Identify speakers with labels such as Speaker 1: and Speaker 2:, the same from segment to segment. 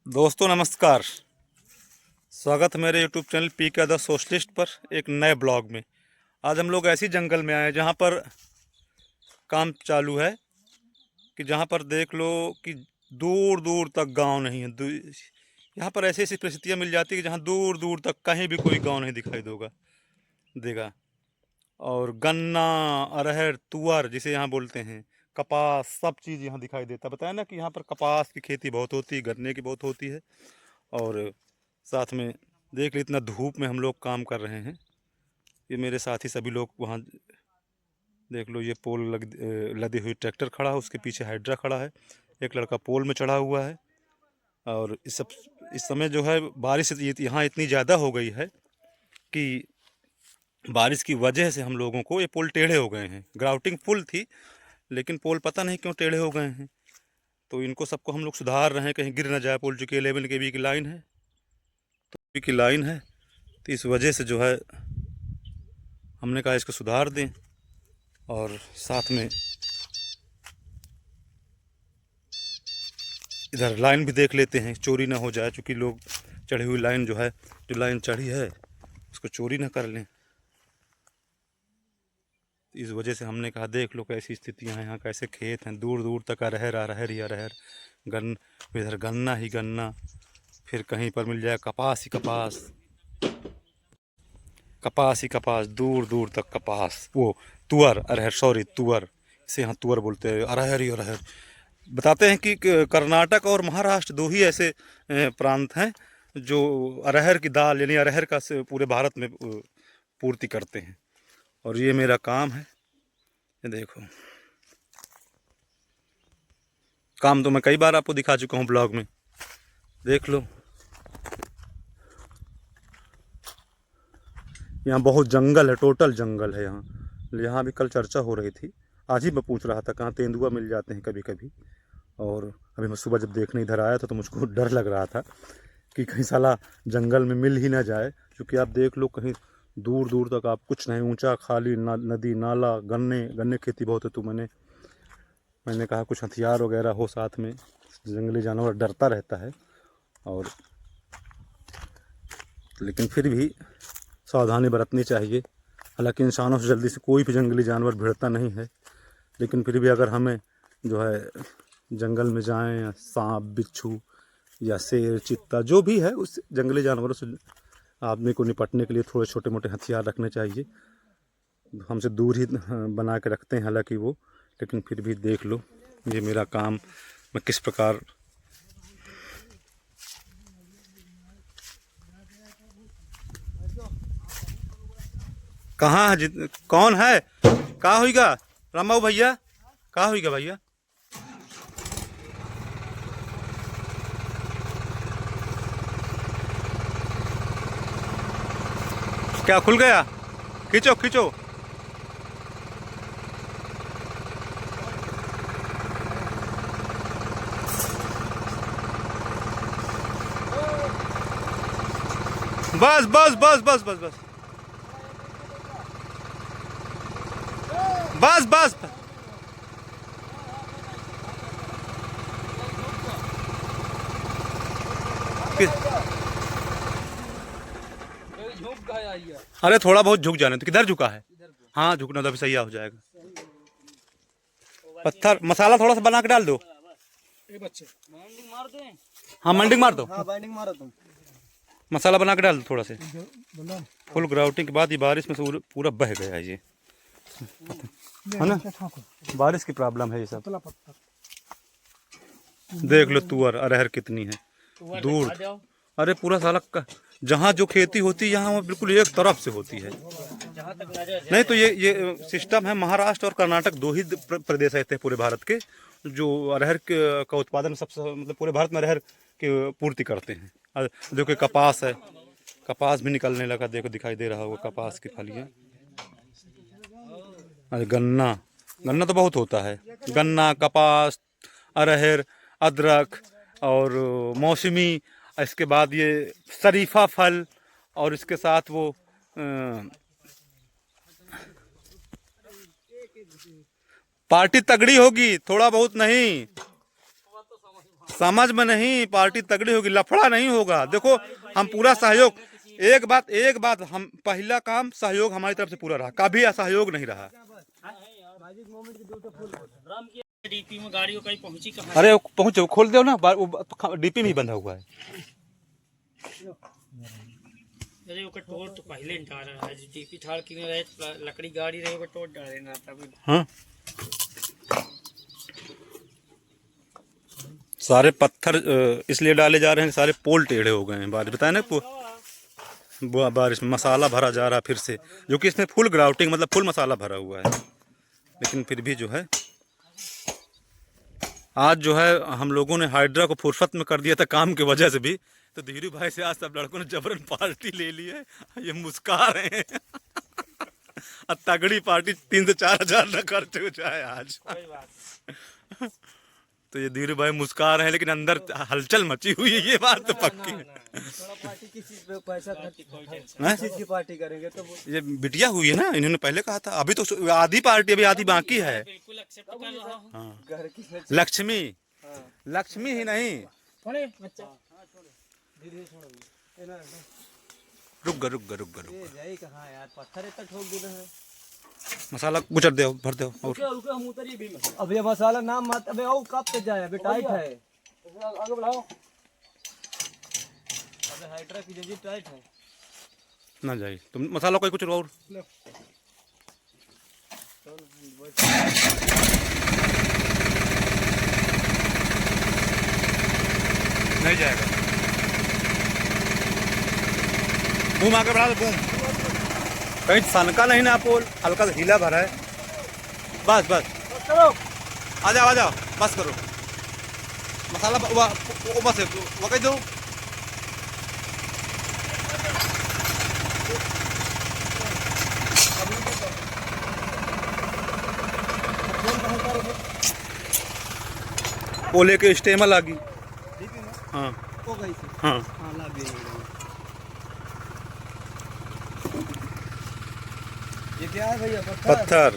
Speaker 1: दोस्तों नमस्कार। स्वागत है मेरे YouTube channel PK the socialist पर एक नए ब्लॉग में। आज हम लोग ऐसी जंगल में आए हैं जहाँ पर काम चालू है कि जहाँ पर देख लो कि दूर दूर तक गांव नहीं है। यहाँ पर ऐसी ऐसी परिस्थितियाँ मिल जाती है कि जहाँ दूर दूर तक कहीं भी कोई गांव नहीं दिखाई देगा। और गन्ना, अरहर, तुअर जिसे यहाँ बोलते हैं, कपास, सब चीज़ यहाँ दिखाई देता है। बताया ना कि यहाँ पर कपास की खेती बहुत होती है, गन्ने की बहुत होती है। और साथ में देख ली इतना धूप में हम लोग काम कर रहे हैं। ये मेरे साथी सभी लोग वहाँ देख लो, ये पोल लदी हुई ट्रैक्टर खड़ा है, उसके पीछे हाइड्रा खड़ा है, एक लड़का पोल में चढ़ा हुआ है। और इस समय जो है बारिश यहाँ इतनी ज़्यादा हो गई है कि बारिश की वजह से हम लोगों को ये पोल टेढ़े हो गए हैं। ग्राउटिंग फुल थी लेकिन पोल पता नहीं क्यों टेढ़े हो गए हैं। तो इनको सबको हम लोग सुधार रहे हैं, कहीं गिर ना जाए। पोल चूँकि 11 kV की लाइन है, तो इस वजह से जो है हमने कहा इसको सुधार दें। और साथ में इधर लाइन भी देख लेते हैं, चोरी ना हो जाए, क्योंकि लोग चढ़ी हुई लाइन जो लाइन चढ़ी है उसको चोरी ना कर लें। इस वजह से हमने कहा देख लो कैसी स्थितियां हैं यहाँ, कैसे खेत हैं, दूर दूर तक अरहर ही अरहर, इधर गन्ना ही गन्ना, फिर कहीं पर मिल जाए कपास ही कपास, दूर दूर तक कपास। वो तुअर, अरहर, सॉरी तुअर, इसे यहाँ तुअर बोलते हैं, अरहर ही अरहर। बताते हैं कि कर्नाटक और महाराष्ट्र दो ही ऐसे प्रांत हैं जो अरहर की दाल यानी अरहर का पूरे भारत में पूर्ति करते हैं। और ये मेरा काम है, ये देखो। काम तो मैं कई बार आपको दिखा चुका हूँ ब्लॉग में, देख लो। यहाँ बहुत जंगल है, टोटल जंगल है यहाँ भी कल चर्चा हो रही थी। आज ही मैं पूछ रहा था कहाँ तेंदुआ मिल जाते हैं कभी कभी। और अभी मैं सुबह जब देखने इधर आया था तो मुझको डर लग रहा था कि कहीं साला जंगल में मिल ही ना जाए। क्योंकि आप देख लो कहीं दूर दूर तक आप कुछ नहीं, ऊंचा खाली नदी नाला, गन्ने खेती बहुत है। तो मैंने कहा कुछ हथियार वगैरह हो साथ में, जंगली जानवर डरता रहता है। और लेकिन फिर भी सावधानी बरतनी चाहिए। हालांकि इंसानों से जल्दी से कोई भी जंगली जानवर भिड़ता नहीं है, लेकिन फिर भी अगर हमें जो है जंगल में जाएं, या सांप, बिच्छू या शेर, चित्ता जो भी है, उस जंगली जानवरों से आदमी को निपटने के लिए थोड़े छोटे मोटे हथियार रखने चाहिए। हमसे दूर ही बना के रखते हैं हालांकि वो, लेकिन फिर भी देख लो ये मेरा काम, मैं किस प्रकार। कहाँ है कौन है, कहाँ हुईगा रामबाबू भैया, कहाँ हुईगा भैया? क्या खुल गया? खींचो खींचो। बस बस बस बस बस बस बस बस अरे थोड़ा बहुत झुक जाने तो। किधर झुका है? हाँ झुकना तो अभी सही हो जाएगा। पत्थर मसाला थोड़ा सा बना के डाल दो। हाँ मंडिंग मार दो। हाँ बाइंडिंग मारो तुम। मसाला बना के डाल दो थोड़ा से। फुल ग्राउटिंग के बाद ये बारिश में से पूरा बह गया ये, है ना? बारिश की प्रॉब्लम है ये सब। देख लो तुअर, अरहर कितनी है दूर। अरे पूरा साला जहाँ जो खेती होती है यहाँ वो बिल्कुल एक तरफ से होती है। नहीं तो ये सिस्टम है। महाराष्ट्र और कर्नाटक दो ही प्रदेश ऐसे हैं पूरे भारत के जो अरहर का उत्पादन सबसे, मतलब पूरे भारत में अरहर की पूर्ति करते हैं। देखो कपास है, कपास भी निकलने लगा, देखो दिखाई दे रहा होगा कपास की फलियाँ। अरे गन्ना तो बहुत होता है, गन्ना, कपास, अरहर, अदरक और मौसमी। इसके बाद ये शरीफा फल, और इसके साथ वो पार्टी तगड़ी होगी, थोड़ा बहुत नहीं। समझ में नहीं, पार्टी तगड़ी होगी, लफड़ा नहीं होगा। देखो हम पूरा सहयोग, एक बात हम पहला काम सहयोग हमारी तरफ से पूरा रहा, कभी असहयोग नहीं रहा।
Speaker 2: डीपी में गाड़ी कहीं पहुंची कहाँ?
Speaker 1: अरे पहुंचो, खोल दो ना, डीपी में ही बंधा हुआ है।
Speaker 2: अरे वो टोर तो पहले ही डाल रहा है, डीपी ठाड़ की रहे, लकड़ी गाड़ी रहे, वो टोर डाले ना तब।
Speaker 1: हाँ, सारे पत्थर इसलिए डाले जा रहे हैं, सारे पोल टेढ़े हो गए हैं। बारिश बताए ना, बारिश में मसाला भरा जा रहा है फिर से, जो कि इसमें फुल ग्राउटिंग मतलब फुल मसाला भरा हुआ है। लेकिन फिर भी जो है आज जो है हम लोगों ने हाइड्रा को फुर्सत में कर दिया था काम की वजह से भी, तो धीरू भाई से आज सब लड़कों ने जबरन पार्टी ले ली है। ये मुस्का रहे हैं। तगड़ी पार्टी 3 से 4 हजार न खर्च हो जाए आज। तो ये धीरू भाई मुस्का रहे हैं, लेकिन अंदर हलचल मची हुई है, ये बात तो पक्की है।
Speaker 3: पार्टी किस चीज पे पैसा किस चीज की पार्टी करेंगे तो
Speaker 1: ये बिटिया हुई है ना, इन्होंने पहले कहा था। अभी तो आधी पार्टी, अभी आधी बाकी है।
Speaker 2: बिल्कुल एक्सेप्ट कर रहा हूँ।
Speaker 1: हाँ।
Speaker 3: घर की
Speaker 1: लक्ष्मी, लक्ष्मी ही नहीं, रुक गा।
Speaker 3: जाई कहाँ यार, पत्थर इतना ठोक देना है।
Speaker 1: मसाला गुजर दे, भर दो। और
Speaker 2: हम उतरिए भी मत।
Speaker 3: अब ये मसाला नाम मत, अबे ओ कब पे जाए, अबे टाइट है।
Speaker 2: आगे बढ़ाओ।
Speaker 3: अबे हाइड्रा की जंजीर टाइट है
Speaker 1: ना जाए तुम, मसाला कोई कुछ और नहीं जाएगा। बूम आगे बढ़ा दो, बूम। कहीं सनका नहीं ना पोल, हल्का सा हीला भरा है। बस आ जाओ, बस करो। मसाला बस वो कह दो। पोले के स्टेमल आ गई। हाँ
Speaker 3: ओ गई थी।
Speaker 1: हाँ,
Speaker 3: हां ला भी ये क्या है भैया,
Speaker 1: पत्थर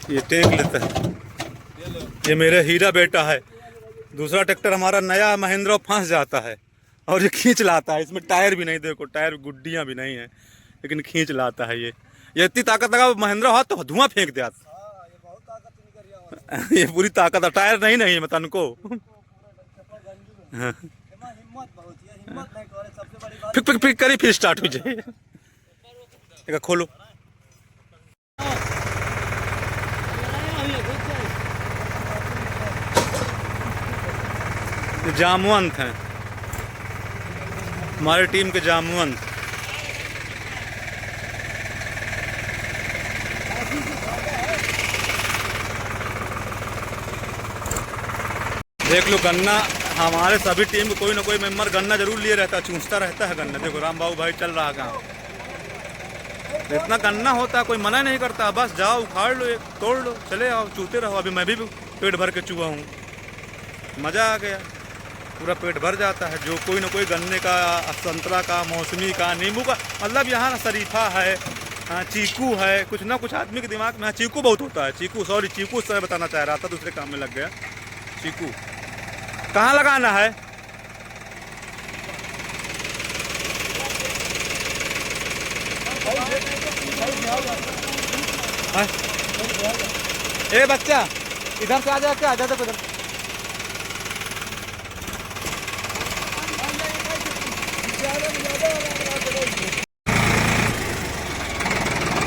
Speaker 1: ये टेक लेता है। ये मेरा हीरा बेटा है। दूसरा ट्रैक्टर हमारा नया महिंद्रा फंस जाता है और ये खींच लाता है। इसमें टायर भी नहीं, देखो टायर गुड्डियाँ भी नहीं है, लेकिन खींच लाता है। ये इतनी ताकत लगा महिंद्रा हो तो धुआं फेंक दे।
Speaker 3: ये बहुत ताकत निकल रहा है।
Speaker 1: ये पूरी ताकत है, टायर नहीं है मतन को।
Speaker 3: हिम्मत बहुत है, हिम्मत नहीं करे सबसे बड़ी बात।
Speaker 1: फिर करी, फिर स्टार्ट हो जाए। एक खोलो। जामवंत हैं हमारी टीम के, जामवंत। देख लो गन्ना, हमारे सभी टीम को कोई ना कोई मेंबर गन्ना जरूर लिए रहता है, चूसता रहता है गन्ना। देखो राम बाबू भाई चल रहा काम, इतना गन्ना होता है कोई मना नहीं करता। बस जाओ उखाड़ लो, एक तोड़ लो, चले आओ, चूते रहो। अभी मैं भी पेट भर के चूहा हूँ, मज़ा आ गया, पूरा पेट भर जाता है। जो कोई ना कोई गन्ने का, संतरा का, मौसमी का, नींबू का, मतलब यहाँ ना शरीफा है, चीकू है, कुछ ना कुछ आदमी के दिमाग में। चीकू बहुत होता है, चीकू से बताना चाह रहा था, दूसरे काम में लग गया। चीकू कहाँ लगाना है? ए बच्चा इधर से आ जा, क्या आ जा इधर।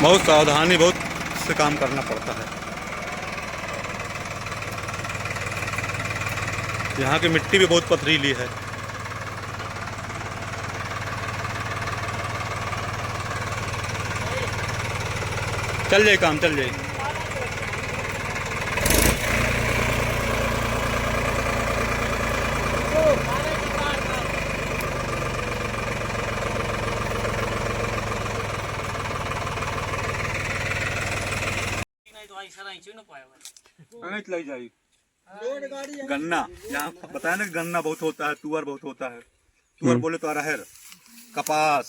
Speaker 1: बहुत सावधानी, बहुत से काम करना पड़ता है। यहाँ की मिट्टी भी बहुत पथरीली है। चल जाए काम, चल जाए। लग जाएगी गन्ना, यहाँ बताया ना गन्ना बहुत होता है, तुअर बहुत होता है। तुअर बोले तो अरहर, कपास,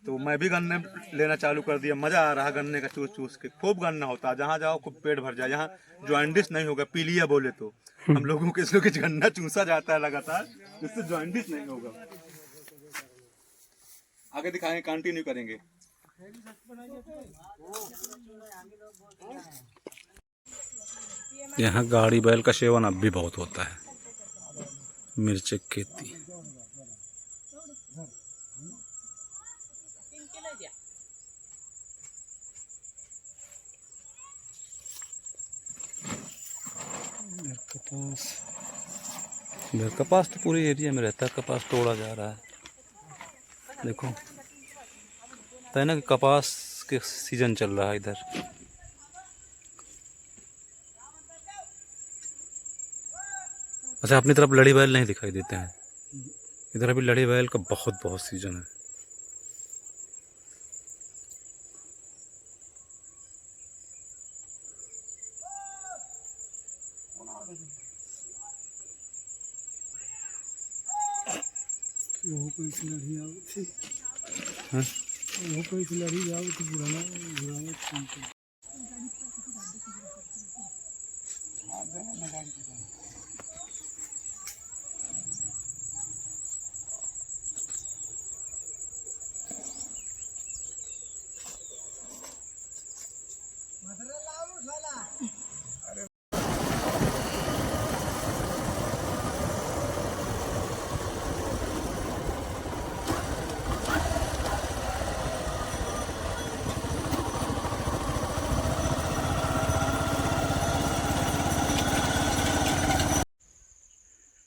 Speaker 1: तो मैं भी गन्ने लेना चालू कर दिया। मज़ा आ रहा गन्ने का चूस चूस के। खूब गन्ना होता है, जहाँ जाओ खूब पेट भर जाए। यहाँ जॉइंडिस नहीं होगा, पीलिया बोले तो हम लोगों के इसलिए कुछ गन्ना चूसा जाता है लगातार, जिससे जॉइंडिस नहीं होगा। आगे दिखाएंगे, कंटिन्यू करेंगे। यहाँ गाड़ी बैल का सेवन अब भी बहुत होता है। मिर्च की खेती। इधर कपास तो पूरे एरिया में रहता है। कपास तोड़ा जा रहा है, देखो तो है ना कि कपास के सीजन चल रहा है इधर। अच्छा, अपनी तरफ लड़ी बैल नहीं दिखाई देते हैं। इधर अभी लड़ी बैल का बहुत बहुत सीजन है।
Speaker 3: वो कोई खिलाड़ी आओ थी,
Speaker 1: हाँ?
Speaker 3: वो कोई खिलाड़ी आओ तो बुढ़ाना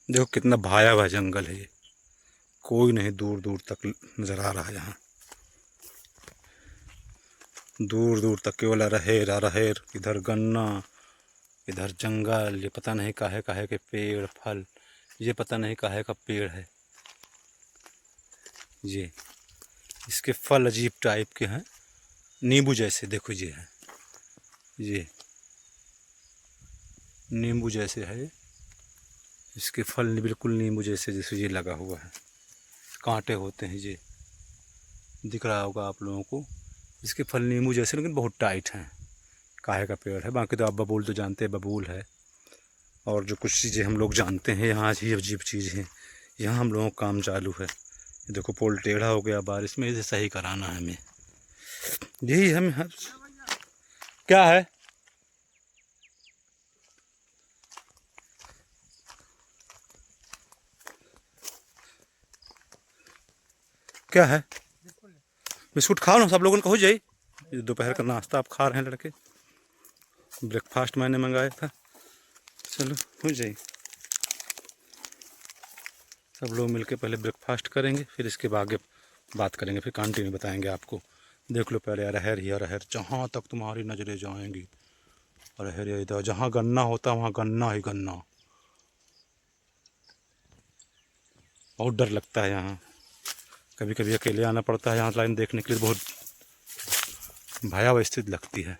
Speaker 1: देखो कितना भाया हुआ जंगल है ये। कोई नहीं दूर दूर तक नजर आ रहा है। यहाँ दूर दूर तक केवल अरहेर अरहेर। इधर गन्ना, इधर जंगल। ये पता नहीं काहे काहे के पेड़ फल। ये पता नहीं काहे का पेड़ है ये। इसके फल अजीब टाइप के हैं, नींबू जैसे। देखो ये है, ये नींबू जैसे है। इसके फल बिल्कुल नींबू जैसे जैसे ये लगा हुआ है। कांटे होते हैं, ये दिख रहा होगा आप लोगों को। इसके फल नींबू जैसे लेकिन बहुत टाइट हैं। काहे का पेड़ है। बाकी तो आप बबूल तो जानते हैं, बबूल है। और जो कुछ चीज़ें हम लोग जानते हैं यहाँ अजीब अजीब चीज़ें हैं। यहाँ हम लोगों का काम चालू है। ये देखो पोल टेढ़ा हो गया बारिश में, इसे सही कराना है हमें। यही हम क्या है क्या है? बिस्कुट खाओ ना, सब लोगों को हो जाए। ये दोपहर का नाश्ता आप खा रहे हैं लड़के। ब्रेकफास्ट मैंने मंगाया था। चलो हो जाए। सब लोग मिलके पहले ब्रेकफास्ट करेंगे, फिर इसके बाद आगे बात करेंगे, फिर कंटिन्यू बताएंगे आपको। देख लो पहले अरहर ही अरहर, जहाँ तक तुम्हारी नज़रें जाएंगी अरहर ही। इधर जहाँ गन्ना होता वहाँ गन्ना ही गन्ना। बहुत डर लगता है यहाँ। कभी कभी अकेले आना पड़ता है यहाँ लाइन देखने के लिए। बहुत भयावह स्थिति लगती है।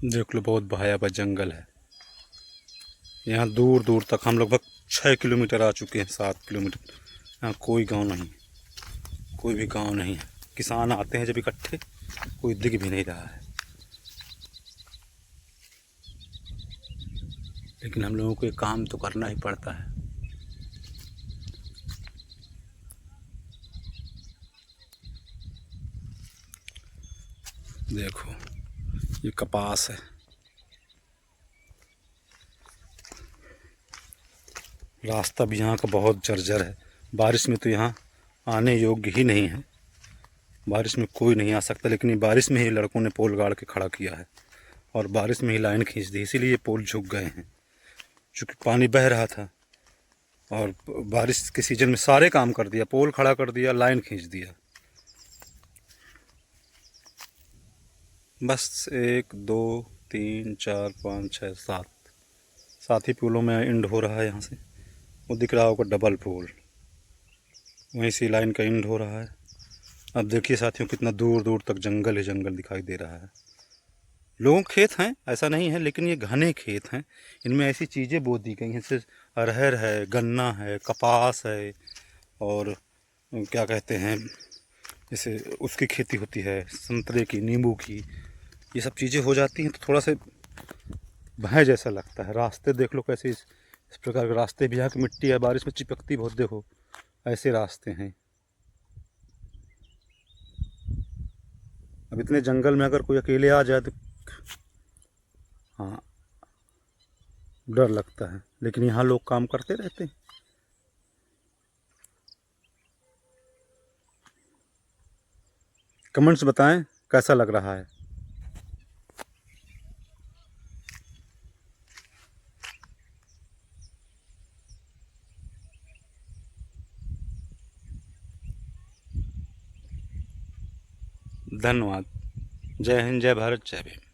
Speaker 1: देख लो बहुत भयावह जंगल है। यहाँ दूर दूर तक हम लगभग 6 किलोमीटर आ चुके हैं, 7 किलोमीटर। यहाँ कोई गांव नहीं, कोई भी गांव नहीं है। किसान आते हैं जब इकट्ठे, कोई दिख भी नहीं रहा है। लेकिन हम लोगों को ये काम तो करना ही पड़ता है। देखो ये कपास है। रास्ता भी यहाँ का बहुत जर्जर है। बारिश में तो यहाँ आने योग्य ही नहीं है। बारिश में कोई नहीं आ सकता। लेकिन ये बारिश में ही लड़कों ने पोल गाड़ के खड़ा किया है और बारिश में ही लाइन खींच दी, इसीलिए ये पोल झुक गए हैं। चूँकि पानी बह रहा था और बारिश के सीजन में सारे काम कर दिया। पोल खड़ा कर दिया, लाइन खींच दिया। बस 1 2 3 4 5 6 7 ही पुलों में इंड हो रहा है। यहाँ से वो दिख रहा होगा डबल पुल, वहीं से लाइन का इंड हो रहा है। अब देखिए साथियों कितना दूर दूर तक जंगल ही जंगल दिखाई दे रहा है। लोगों के खेत हैं, ऐसा नहीं है, लेकिन ये घने खेत हैं। इनमें ऐसी चीज़ें बो दी गई हैं, जैसे अरहर है, गन्ना है, कपास है, और क्या कहते हैं, जैसे उसकी खेती होती है, संतरे की, नींबू की, ये सब चीज़ें हो जाती हैं तो थोड़ा सा भय जैसा लगता है। रास्ते देख लो कैसे इस प्रकार के रास्ते भी, यहाँ की मिट्टी है, बारिश में चिपकती बहुत, देखो ऐसे रास्ते हैं। अब इतने जंगल में अगर कोई अकेले आ जाए तो हाँ डर लगता है, लेकिन यहाँ लोग काम करते रहते हैं। कमेंट्स बताएं कैसा लग रहा है। धन्यवाद। जय हिंद, जय भारत, जय भीम।